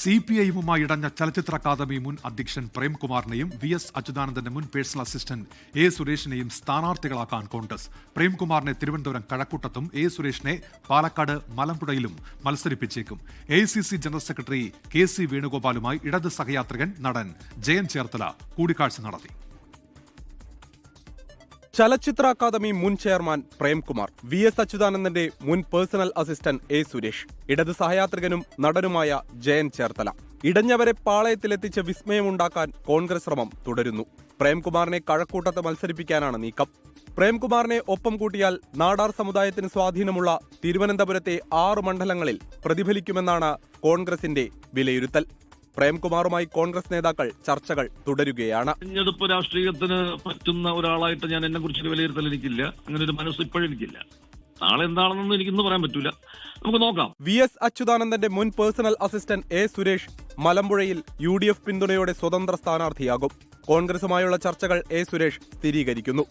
CPI-യുമായി ഇടഞ്ഞ ചലച്ചിത്ര അക്കാദമി മുൻ അധ്യക്ഷൻ പ്രേംകുമാറിനെയും VS അച്യുതാനന്ദന്റെ മുൻ പേഴ്സണൽ അസിസ്റ്റന്റ് A. സുരേഷിനെയും സ്ഥാനാർത്ഥികളാക്കാൻ കോൺഗ്രസ്. പ്രേംകുമാറിനെ തിരുവനന്തപുരം കഴക്കൂട്ടത്തും A. സുരേഷിനെ പാലക്കാട് മലമ്പുഴയിലും മത്സരിപ്പിച്ചേക്കും. AICC ജനറൽ സെക്രട്ടറി KC വേണുഗോപാലുമായി ഇടത് സഹയാത്രികൻ നടൻ ജയൻ ചേർത്തല കൂടിക്കാഴ്ച നടത്തി. ചലച്ചിത്ര അക്കാദമി മുൻ ചെയർമാൻ പ്രേംകുമാർ, VS അച്യുതാനന്ദന്റെ മുൻ പേഴ്സണൽ അസിസ്റ്റന്റ് A. സുരേഷ്, ഇടത് സഹയാത്രികനും നടനുമായ ജയൻ ചേർത്തല. ഇടഞ്ഞവരെ പാളയത്തിലെത്തിച്ച് വിസ്മയമുണ്ടാക്കാൻ കോൺഗ്രസ് ശ്രമം തുടരുന്നു. പ്രേംകുമാറിനെ കഴക്കൂട്ടത്ത് മത്സരിപ്പിക്കാനാണ് നീക്കം. പ്രേംകുമാറിനെ ഒപ്പം കൂട്ടിയാൽ നാടാർ സമുദായത്തിന് സ്വാധീനമുള്ള തിരുവനന്തപുരത്തെ 6 മണ്ഡലങ്ങളിൽ പ്രതിഫലിക്കുമെന്നാണ് കോൺഗ്രസിന്റെ വിലയിരുത്തൽ. പ്രേംകുമാറുമായി കോൺഗ്രസ് നേതാക്കൾ ചർച്ചകൾ തുടരുകയാണ്. തെരഞ്ഞെടുപ്പ് രാഷ്ട്രീയത്തിന് പറ്റുന്ന ഒരാളായിട്ട് ഞാൻ എന്നെ കുറിച്ചൊരു വിലയിരുത്തൽ എനിക്കില്ല. അങ്ങനെ ഒരു മനസ്സ് ഇപ്പോഴും എനിക്കില്ല. നാളെ എന്താണെന്നൊന്നും എനിക്കൊന്നും പറയാൻ പറ്റൂല. നമുക്ക് നോക്കാം. VS അച്യുതാനന്ദന്റെ മുൻ പേഴ്സണൽ അസിസ്റ്റന്റ് A. സുരേഷ് മലമ്പുഴയിൽ UDF പിന്തുണയോടെ സ്വതന്ത്ര സ്ഥാനാർത്ഥിയാകും. കോൺഗ്രസുമായുള്ള ചർച്ചകൾ A. സുരേഷ് സ്ഥിരീകരിക്കുന്നു.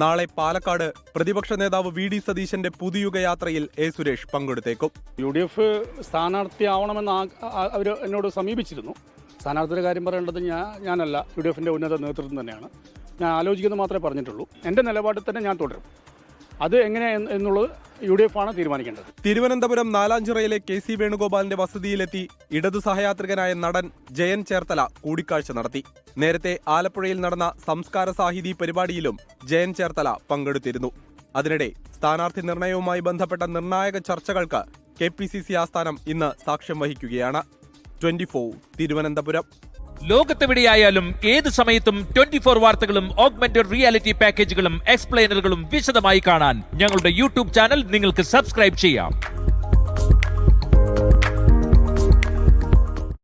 നാളെ പാലക്കാട് പ്രതിപക്ഷ നേതാവ് VD സതീശന്റെ പുതുയുഗ യാത്രയിൽ A. സുരേഷ് പങ്കെടുത്തേക്കും. UDF സ്ഥാനാർത്ഥിയാവണമെന്ന് അവർ എന്നോട് സമീപിച്ചിരുന്നു. സ്ഥാനാർത്ഥിയുടെ കാര്യം പറയേണ്ടത് ഞാനല്ല, UDFന്റെ ഉന്നത നേതൃത്വം തന്നെയാണ്. ഞാൻ ആലോചിക്കുന്നത് മാത്രമേ പറഞ്ഞിട്ടുള്ളൂ. എൻ്റെ നിലപാടിൽ തന്നെ ഞാൻ തുടരും. അത് എങ്ങനെ എന്നുള്ളത് UDF ആണ് തീരുമാനിക്കേണ്ടത്. തിരുവനന്തപുരം നാലാഞ്ചിറയിലെ KC വേണുഗോപാലിന്റെ വസതിയിലെത്തി ഇടതു സഹയാത്രികനായ നടൻ ജയൻ ചേർത്തല കൂടിക്കാഴ്ച നടത്തി. നേരത്തെ ആലപ്പുഴയിൽ നടന്ന സംസ്കാര സാഹിതി പരിപാടിയിലും ജയൻ ചേർത്തല പങ്കെടുത്തിരുന്നു. അതിനിടെ സ്ഥാനാർത്ഥി നിർണയവുമായി ബന്ധപ്പെട്ട നിർണായക ചർച്ചകൾക്ക് KPCC ആസ്ഥാനം ഇന്ന് സാക്ഷ്യം വഹിക്കുകയാണ്. 24 തിരുവനന്തപുരം. ലോകത്തെവിടെയായാലും ഏത് സമയത്തും 24 വാർത്തകളും ഓഗ്മെന്റഡ് റിയാലിറ്റി പാക്കേജുകളും എക്സ്പ്ലെയിനറുകളും വിശദമായി കാണാൻ ഞങ്ങളുടെ YouTube ചാനൽ നിങ്ങൾക്ക് സബ്സ്ക്രൈബ് ചെയ്യാം.